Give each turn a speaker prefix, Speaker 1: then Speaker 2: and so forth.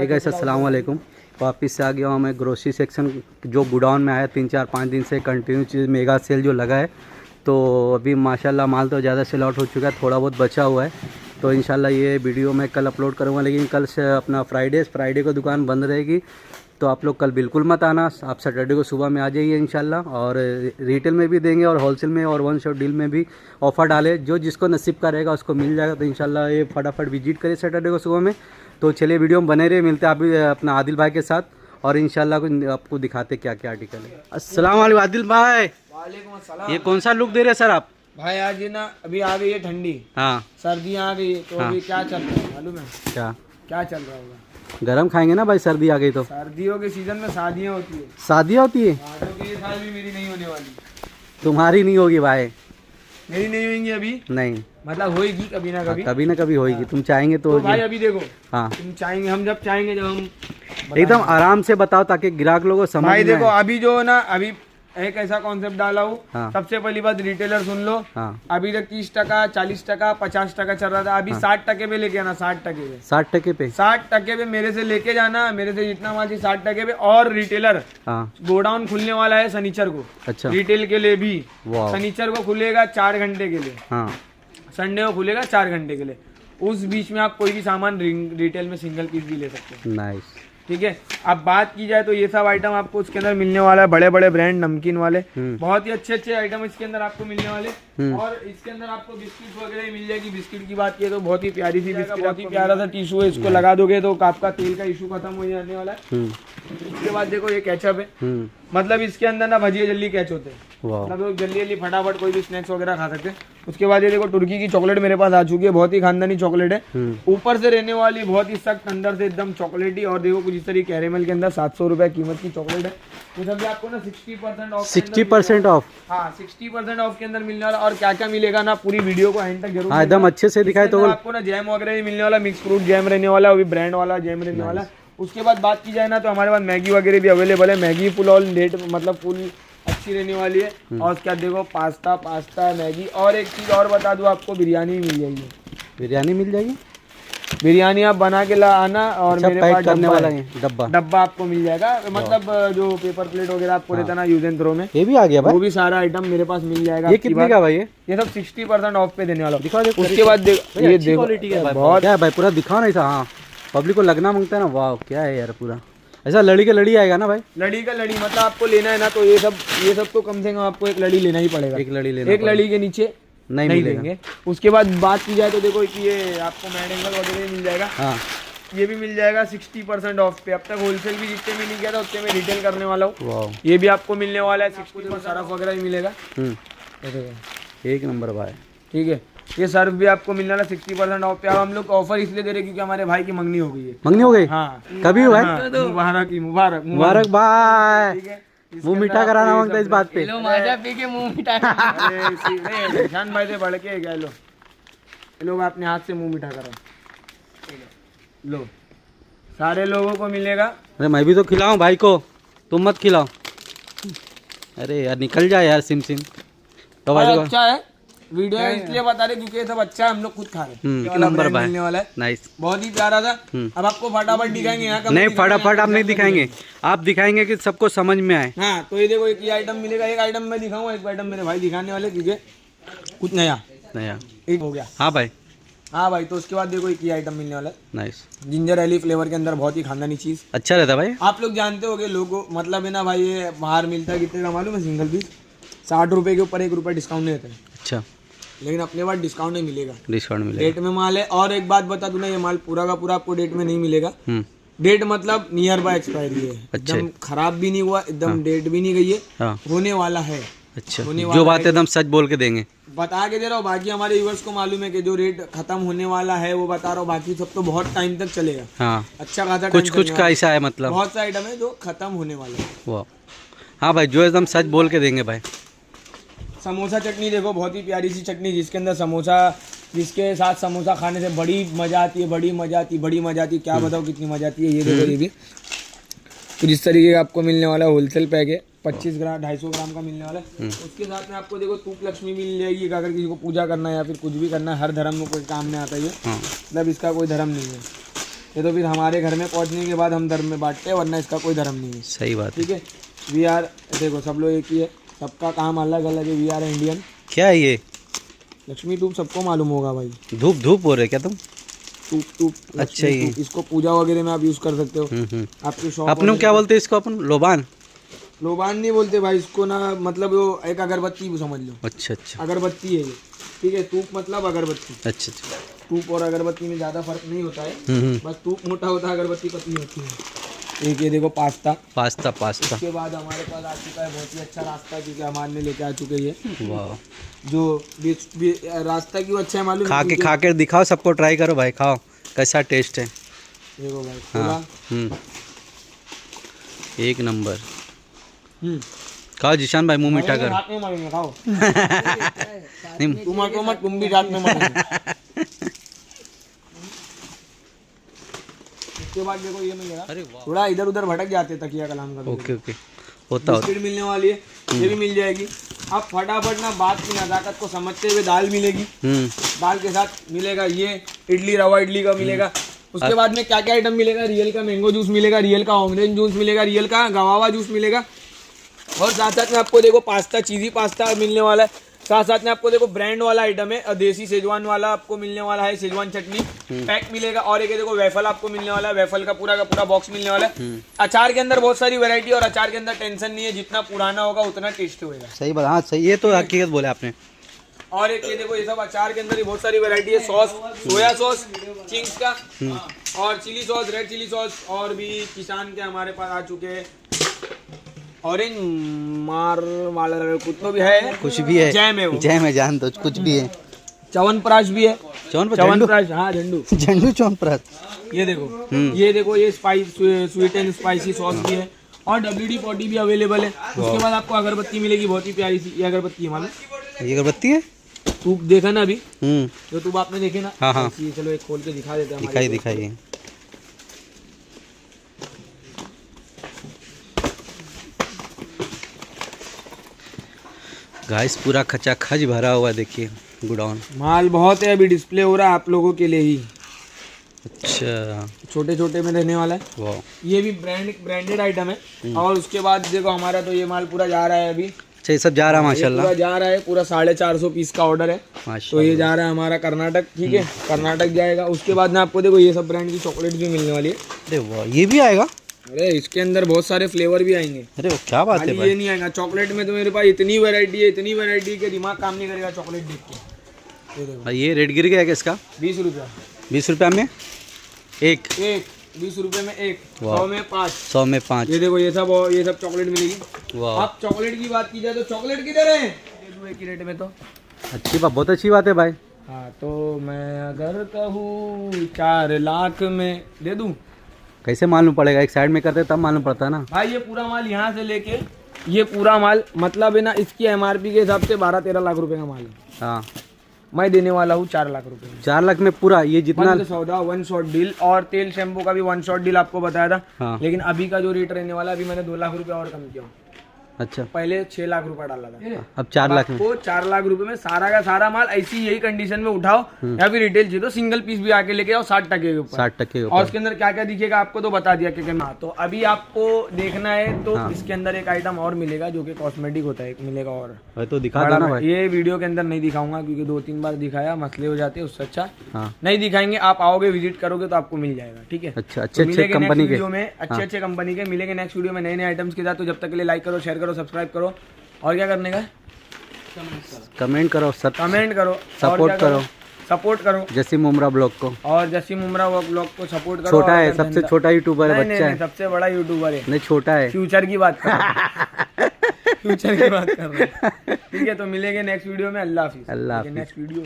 Speaker 1: Guys अस्सलाम वालेकुम। वापस से आ गया हूँ मैं ग्रोसरी सेक्शन जो गोडाउन में आया 3-4-5 दिन से कंटिन्यू चीज़ मेगा सेल जो लगा है। तो अभी माशाल्लाह माल तो ज़्यादा सेल आउट हो चुका है, थोड़ा बहुत बचा हुआ है। तो इंशाल्लाह ये वीडियो मैं कल अपलोड करूँगा, लेकिन कल से अपना फ्राइडे को दुकान बंद रहेगी। तो आप लोग कल बिल्कुल मत आना, आप सैटरडे को सुबह में आ जाइए इंशाल्लाह। और रिटेल में भी देंगे और होलसेल में और वन शॉट डील में भी ऑफ़र डाले, जो जिसको नसीब का रहेगा उसको मिल जाएगा। तो इंशाल्लाह ये फटाफट विजिट करिए सैटरडे को सुबह में। तो चलिए वीडियो में बने रहे, मिलते हैं आप भी अपना आदिल भाई के साथ और इंशाल्लाह आपको दिखाते क्या क्या आर्टिकल है। अस्सलाम वालेकुम आदिल भाई।
Speaker 2: वालेकुम अस्सलाम।
Speaker 1: ये कौन सा लुक दे रहे हैं सर आप?
Speaker 2: भाई आज ये ना अभी आ गई है ठंडी,
Speaker 1: हाँ
Speaker 2: सर्दियाँ आ गई है, तो
Speaker 1: हाँ।
Speaker 2: अभी क्या चल रहा है मालूम है?
Speaker 1: क्या
Speaker 2: चल रहा होगा?
Speaker 1: गरम खाएंगे ना भाई, सर्दी आ गई तो।
Speaker 2: सर्दियों के सीजन में शादियाँ होती है।
Speaker 1: शादियाँ होती है?
Speaker 2: हाँ, जो कि ये साल भी मेरी नहीं होने वाली।
Speaker 1: तुम्हारी नहीं होगी भाई?
Speaker 2: मेरी नहीं होंगी अभी,
Speaker 1: नहीं
Speaker 2: मतलब होएगी कभी ना कभी।
Speaker 1: कभी ना कभी होगी, तुम चाहेंगे तो
Speaker 2: तो भाई
Speaker 1: होगी।
Speaker 2: अभी देखो,
Speaker 1: हाँ
Speaker 2: तुम चाहेंगे, हम जब चाहेंगे जब हम
Speaker 1: एकदम आराम से बताओ ताकि ग्राहक लोगों को समझ
Speaker 2: भाई
Speaker 1: में
Speaker 2: देखो
Speaker 1: आए।
Speaker 2: अभी जो ना, अभी एक ऐसा कॉन्सेप्ट डाला हूँ।
Speaker 1: हाँ।
Speaker 2: सबसे पहली बात रिटेलर सुन लो।
Speaker 1: हाँ
Speaker 2: अभी तक 30%, 40%, 50% चल रहा था, अभी 60% पे लेके आना। 60% पे,
Speaker 1: 60% पे
Speaker 2: 60% पे मेरे से लेके जाना, मेरे से जितना माल चाहिए 60% पे। और रिटेलर
Speaker 1: हाँ
Speaker 2: गोडाउन खुलने वाला है शनिचर को,
Speaker 1: अच्छा
Speaker 2: रिटेल के लिए भी।
Speaker 1: वाह
Speaker 2: शनिचर को खुलेगा 4 घंटे के लिए,
Speaker 1: हाँ
Speaker 2: संडे को खुलेगा 4 घंटे के लिए। उस बीच में आप कोई भी सामान रिटेल में सिंगल पीस भी ले सकते हैं,
Speaker 1: नाइस।
Speaker 2: ठीक है। अब बात की जाए तो ये सब आइटम आपको उसके अंदर मिलने वाला है, बड़े बड़े ब्रांड नमकीन वाले, बहुत ही अच्छे अच्छे आइटम इसके अंदर आपको मिलने वाले। और इसके अंदर आपको बिस्किट वगैरह ही मिल जाएगी। बिस्किट की बात की तो बहुत ही प्यारी सी बिस्किट, बहुत ही प्यारा सा टिश्यू है, इसको लगा दोगे तो आपका तेल का इशू खत्म हो जाने वाला है। इसके बाद देखो ये केचप है, मतलब इसके अंदर ना भजिए जल्दी कैच होते हैं,
Speaker 1: वाह
Speaker 2: मतलब लोग जल्दी जल्दी फटाफट कोई भी स्नैक्स वगैरह खा सकते हैं। उसके बाद ये देखो तुर्की की चॉकलेट मेरे पास आ चुकी है, बहुत ही खानदानी चॉकलेट है, ऊपर से रहने वाली, बहुत ही सख्त, अंदर से एकदम चॉकलेटी। और देखो कुछ इस तरीके कैरेमल के अंदर 700 रुपए कीमत की चॉकलेट है। तो सब आपको ना 60% ऑफ,
Speaker 1: 60% ऑफ।
Speaker 2: हाँ 60% ऑफ के अंदर मिलने वाला। और क्या क्या मिलेगा ना, पूरी वीडियो को एंड तक जरूर
Speaker 1: हाँ एकदम अच्छे से दिखाए तो।
Speaker 2: आपको ना जैम वगैरह भी मिलने वाला, मिक्स फ्रूट जैम रहने वाला, वो भी ब्रांड वाला जैम रहने वाला। उसके बाद बात की जाए ना तो हमारे पास मैगी वगैरह भी अवेलेबल है। मैगी फुल ऑल डेट, मतलब फुल अच्छी रहने वाली है। और उसके बाद देखो पास्ता मैगी। और एक चीज़ और बता दूं आपको, बिरयानी मिल जाएगी।
Speaker 1: बिरयानी मिल जाएगी?
Speaker 2: बिरयानी आप बना के ला आना। और
Speaker 1: अच्छा,
Speaker 2: मेरे
Speaker 1: पैक
Speaker 2: पास
Speaker 1: करने
Speaker 2: डब्बा
Speaker 1: वाला
Speaker 2: है,
Speaker 1: है डब्बा।
Speaker 2: डब्बा आपको मिल जाएगा, मतलब जो पेपर प्लेट वगैरह आपको रहता है ना यूज एंड थ्रो में,
Speaker 1: ये भी आ गया भाई?
Speaker 2: वो भी सारा आइटम मेरे पास मिल जाएगा।
Speaker 1: ये कितने का भाई? ये
Speaker 2: सब 60% ऑफ पे देने वाला।
Speaker 1: दिखाओ देखो।
Speaker 2: उसके बाद ये देखो
Speaker 1: क्वालिटी है
Speaker 2: बहुत,
Speaker 1: क्या है भाई, पूरा दिखाओ ना ऐसा। हाँ पब्लिक को लगना मांगता है ना। वाह क्या है यार, पूरा ऐसा लड़ी के लड़ी आएगा ना भाई?
Speaker 2: लड़ी का लड़ी, मतलब आपको लेना है ना तो ये सब तो कम से कम आपको एक लड़ी लेना ही पड़ेगा।
Speaker 1: एक लड़ी लेना
Speaker 2: एक लड़ी के नीचे
Speaker 1: नहीं
Speaker 2: नहीं
Speaker 1: मिलेगा।
Speaker 2: देंगे। उसके बाद बात की जाए तो देखो कि ये आपको मैड एंगल वगैरह भी मिल जाएगा।
Speaker 1: हाँ
Speaker 2: ये भी मिल जाएगा 60% ऑफ पे। अब तक होलसेल भी जितने में नहीं किया था उतने में रिटेल करने वाला हूँ।
Speaker 1: वाह
Speaker 2: ये भी आपको मिलने वाला है 60%। सर्फ वगैरह भी मिलेगा,
Speaker 1: एक नंबर भाई।
Speaker 2: ठीक है। ये सर्फ भी आपको मिलने वाला 60% ऑफ पे। अब हम लोग ऑफर इसलिए दे रहे हैं क्योंकि हमारे भाई की मंगनी हो गई है।
Speaker 1: मंगनी हो गई?
Speaker 2: हाँ
Speaker 1: कभी हुआ है?
Speaker 2: हाँ, मुबारक
Speaker 1: मुबारक भाई।
Speaker 2: ठीक है।
Speaker 1: वो मीठा कराना मांगता है इस बात पे।
Speaker 2: माजा पी के मुंह मीठा। शान भाई से बढ़ के गए। लो मैं अपने हाथ से मुंह मीठा करा लो, सारे लोगों को मिलेगा।
Speaker 1: अरे मैं भी तो खिलाऊं भाई को, तुम मत खिलाओ। अरे यार निकल जाए यार सिम तो भाई को।
Speaker 2: अच्छा है वीडियो इसलिए बता रहे क्योंकि ये सब अच्छा है, हम लोग खुद खा रहे हैं।
Speaker 1: एक नंबर भाई,
Speaker 2: मिलने वाला है,
Speaker 1: नाइस,
Speaker 2: बहुत ही प्यारा था। अब आपको फटाफट दिखाएंगे यहाँ का।
Speaker 1: नहीं फटाफट आप नहीं दिखाएंगे, आप दिखाएंगे कि सबको समझ में आए।
Speaker 2: हाँ तो ये देखो एक ये आइटम मिलेगा, एक आइटम मैं दिखाऊंगा, एक आइटम मेरे भाई दिखाने वाले क्योंकि कुछ नया एक हो गया।
Speaker 1: हाँ भाई,
Speaker 2: हाँ भाई। तो उसके बाद देखो एक ये आइटम मिलने वाला है,
Speaker 1: नाइस
Speaker 2: जिंजर एली फ्लेवर के अंदर, बहुत ही खानदानी चीज।
Speaker 1: अच्छा रहता भाई।
Speaker 2: आप लोग जानते होगे लोगों, मतलब है ना भाई, ये बाहर मिलता है कितने का मालूम है? सिंगल पीस 60 रुपए के ऊपर 1 रुपया डिस्काउंट नहीं देते हैं।
Speaker 1: अच्छा,
Speaker 2: लेकिन अपने पास डिस्काउंट नहीं मिलेगा,
Speaker 1: डिस्काउंट मिलेगा।
Speaker 2: डेट में माल है। और एक बात बता दूं ना, ये माल पूरा का पूरा आपको डेट में नहीं मिलेगा। डेट मतलब नियर बाय एक्सपायरी है, एकदम खराब भी नहीं हुआ, एकदम डेट भी नहीं गई है,
Speaker 1: हाँ
Speaker 2: होने वाला है।
Speaker 1: अच्छा, जो बात एकदम सच बोल के देंगे,
Speaker 2: बता के दे रहा हूँ। बाकी हमारे व्यूअर्स को मालूम है कि जो रेट खत्म होने वाला है वो बता रहा हूँ, बाकी सब तो बहुत टाइम तक चलेगा।
Speaker 1: हाँ
Speaker 2: अच्छा खासा
Speaker 1: कुछ कुछ का ऐसा है, मतलब
Speaker 2: बहुत सा आइटम है जो खत्म होने वाला है।
Speaker 1: वाह हाँ भाई, जो एकदम सच बोल के देंगे भाई।
Speaker 2: समोसा चटनी देखो, बहुत ही प्यारी सी चटनी, जिसके अंदर समोसा, जिसके साथ समोसा खाने से बड़ी मजा आती है, बड़ी मजा आती है। क्या बताओ कितनी मजा आती है। ये देखो, ये भी कुछ इस तरीके का आपको मिलने वाला है। होलसेल पैक है, 25 ग्राम 250 ग्राम का मिलने वाला है। उसके साथ में आपको देखो धूप लक्ष्मी मिल जाएगी, अगर किसी को पूजा करना है या फिर कुछ भी करना है, हर धर्म में कोई काम में आता है ये, मतलब इसका कोई धर्म नहीं है। ये तो फिर हमारे घर में पहुंचने के बाद हम धर्म में बांटते हैं, वरना इसका कोई धर्म नहीं है।
Speaker 1: सही बात है।
Speaker 2: ठीक है, वी आर, देखो सब लोग एक ही है, सबका काम अलग अलग है। We are Indian.
Speaker 1: क्या है ये?
Speaker 2: लक्ष्मी धूप सबको मालूम होगा भाई।
Speaker 1: धूप धूप बोल रहे क्या तुम?
Speaker 2: धूप।
Speaker 1: अच्छा, ये
Speaker 2: इसको पूजा वगैरह में आप यूज कर सकते हो। आपकी शॉप।
Speaker 1: अपन क्या बोलते हैं इसको? अपन लोबान।
Speaker 2: लोबान नहीं बोलते भाई इसको ना, मतलब वो एक अगरबत्ती समझ लो।
Speaker 1: अच्छा अच्छा
Speaker 2: अगरबत्ती है ये। ठीक है, धूप मतलब अगरबत्ती।
Speaker 1: अच्छा अच्छा।
Speaker 2: धूप और अगरबत्ती में ज़्यादा फर्क नहीं होता है, बस धूप मोटा होता है, अगरबत्ती पतली होती है। एक ये देखो पास्ता। उसके बाद हमारे पास आ चुका है बहुत ही अच्छा रास्ता, क्योंकि हमारे ने लेके आ चुके ये।
Speaker 1: वाह,
Speaker 2: जो रास्ता क्यों अच्छा है मालूम?
Speaker 1: खा के दिखाओ सबको, ट्राई करो भाई, खाओ कैसा टेस्ट है।
Speaker 2: देखो भाई,
Speaker 1: हाँ, एक नंबर। खाओ जिशान भाई, मुंह मीठा कर।
Speaker 2: हाथ में मारेंगे, खाओ।
Speaker 1: नहीं,
Speaker 2: तुम भी रात में मारेंगे। उसके बाद देखो ये मिलेगा।
Speaker 1: अरे वाह,
Speaker 2: थोड़ा इधर उधर भटक जाते तकिया कलाम का।
Speaker 1: ओके ओके, होता
Speaker 2: बिस्किट मिलने वाली है, ये भी मिल जाएगी। आप फटाफट ना बात की नजाकत को समझते हुए दाल मिलेगी। दाल के साथ मिलेगा ये इडली, रवा इडली का मिलेगा। उसके बाद में क्या क्या आइटम मिलेगा? रियल का मैंगो जूस मिलेगा, रियल का ऑरेंज जूस मिलेगा, रियल का गवावा जूस मिलेगा, और साथ साथ में आपको देखो पास्ता, चीज़ी पास्ता मिलने वाला है। साथ साथ में आपको देखो ब्रांड वाला आइटम है, देसी शेजवान वाला आपको मिलने वाला है, शेजवान चटनी पैक मिलेगा। और एक देखो वेफल आपको मिलने वाला है, वेफल का पूरा बॉक्स मिलने वाला है। अचार के अंदर बहुत सारी वैरायटी, और अचार के अंदर टेंशन नहीं है, जितना पुराना होगा उतना टेस्टी होगा।
Speaker 1: सही बात, हाँ सही, ये तो हकीकत बोले आपने।
Speaker 2: और एक ये देखो, ये सब अचार के अंदर ही बहुत सारी वैरायटी है। सॉस, सोया सॉस, चिंग्स का, और chilli sauce, red chilli sauce, और भी किसान के हमारे पास आ चुके हैं। ऑरेंज मार वाला कुछ तो भी है,
Speaker 1: कुछ भी है,
Speaker 2: जैम है वो,
Speaker 1: जैम है, जान दो, कुछ भी है।
Speaker 2: च्यवनप्राश भी है। च्यवनप्राश, हाँ झंडू
Speaker 1: झंडू च्यवनप्राश।
Speaker 2: ये देखो ये spice, sweet and spicy sauce भी है, और WD-40 भी अवेलेबल है। उसके बाद आपको अगरबत्ती मिलेगी, बहुत ही प्यारी सी। ये अगरबत्ती है मालूम?
Speaker 1: ये अगरबत्ती है,
Speaker 2: धूप देखा ना अभी, जो धूप आपने देखे ना।
Speaker 1: हाँ।
Speaker 2: चलो एक खोल के दिखा देते हैं।
Speaker 1: दिखाइए। गाइस पूरा खचाखच भरा हुआ, देखिए गोडाउन।
Speaker 2: माल बहुत है, अभी डिस्प्ले हो रहा है आप लोगों के लिए ही।
Speaker 1: अच्छा,
Speaker 2: छोटे छोटे में रहने वाला है।
Speaker 1: वाह,
Speaker 2: ये भी ब्रांडेड आइटम है। और उसके बाद देखो हमारा तो ये माल पूरा जा रहा है अभी।
Speaker 1: अच्छा, ये सब जा रहा है माशाल्लाह,
Speaker 2: पूरा जा रहा है, पूरा 450 पीस का ऑर्डर है। तो ये जा रहा है हमारा कर्नाटक। ठीक है, कर्नाटक जाएगा। उसके बाद में आपको देखो ये सब ब्रांड की चॉकलेट भी मिलने वाली है।
Speaker 1: अरे वाह, ये भी आएगा?
Speaker 2: अरे इसके अंदर बहुत सारे फ्लेवर भी आएंगे।
Speaker 1: अरे क्या बात है भाई।
Speaker 2: ये नहीं आएगा चॉकलेट में, तो मेरे पास इतनी वैरायटी है कि दिमाग काम नहीं करेगा चॉकलेट देख के। ये देखो,
Speaker 1: ये रेट गिर गया क्या इसका?
Speaker 2: 20 रुपया।
Speaker 1: 20 रुपया में एक
Speaker 2: 20 रुपये में एक, 100 में 5।
Speaker 1: 100 में 5।
Speaker 2: ये देखो ये सब चॉकलेट मिलेगी।
Speaker 1: वाह,
Speaker 2: आप चॉकलेट की बात की जाए तो चॉकलेट किधर है? दे दूं एक ही रेट में तो।
Speaker 1: अच्छी बात, बहुत अच्छी बात है भाई।
Speaker 2: हाँ, तो मैं अगर कहूँ 4 लाख में दे दूं।
Speaker 1: कैसे मालूम पड़ेगा? एक साइड में करते तब मालूम पड़ता है ना
Speaker 2: भाई। ये पूरा माल यहाँ से लेके ये पूरा माल, मतलब है ना, इसकी MRP के हिसाब से 12-13 लाख रुपए का माल है।
Speaker 1: हाँ,
Speaker 2: मैं देने वाला हूँ 4 लाख रुपए में।
Speaker 1: 4 लाख में पूरा ये जितना
Speaker 2: सौदा, 1 शॉट डील। और तेल शैम्पू का भी 1 शॉट डील आपको बताया था।
Speaker 1: हाँ।
Speaker 2: लेकिन अभी का जो रेट रहने वाला है, अभी मैंने 2 लाख रुपए और कम किया।
Speaker 1: अच्छा,
Speaker 2: पहले 6 लाख रुपए डाला था,
Speaker 1: अब 4 लाख में।
Speaker 2: आपको 4 लाख रुपए में सारा का सारा माल ऐसी यही कंडीशन में उठाओ, या फिर रिटेल चाहिए तो सिंगल पीस भी आके लेके आओ 60 टके के ऊपर।
Speaker 1: 60 टके
Speaker 2: और उसके अंदर क्या क्या दिखेगा आपको तो बता दिया क्या। तो अभी आपको देखना है तो इसके अंदर एक आइटम और मिलेगा, जो कि कॉस्मेटिक होता है, एक मिलेगा और।
Speaker 1: तो दिखा दो ना भाई।
Speaker 2: ये वीडियो के अंदर नहीं दिखाऊंगा, क्योंकि 2-3 बार दिखाया मसले हो जाते हैं, उससे अच्छा
Speaker 1: हाँ,
Speaker 2: नहीं दिखाएंगे। आप आओगे, विजिट करोगे तो आपको मिल जाएगा। ठीक है,
Speaker 1: अच्छा, अच्छे कंपनी के
Speaker 2: वीडियो में, अच्छे कंपनी के मिलेंगे नेक्स्ट वीडियो में, नए नए आइटम्स के साथ। तो जब तक के लिए लाइक करो, शेयर करो, सब्सक्राइब करो, और क्या करने का?
Speaker 1: कमेंट करो,
Speaker 2: सपोर्ट करो
Speaker 1: जसीम उमरा ब्लॉग को।
Speaker 2: और जसीम उमरा ब्लॉग को सपोर्ट करो।
Speaker 1: छोटा है, सबसे छोटा यूट्यूबर है, बच्चा है।
Speaker 2: सबसे बड़ा यूट्यूबर है।
Speaker 1: नहीं, छोटा है।
Speaker 2: फ्यूचर की बात कर रहे हैं। ठीक है, तो मिलेंगे नेक्स्ट वीडियो में। अल्लाह हाफिज़।
Speaker 1: अल्लाह हाफिज़।
Speaker 2: Next video.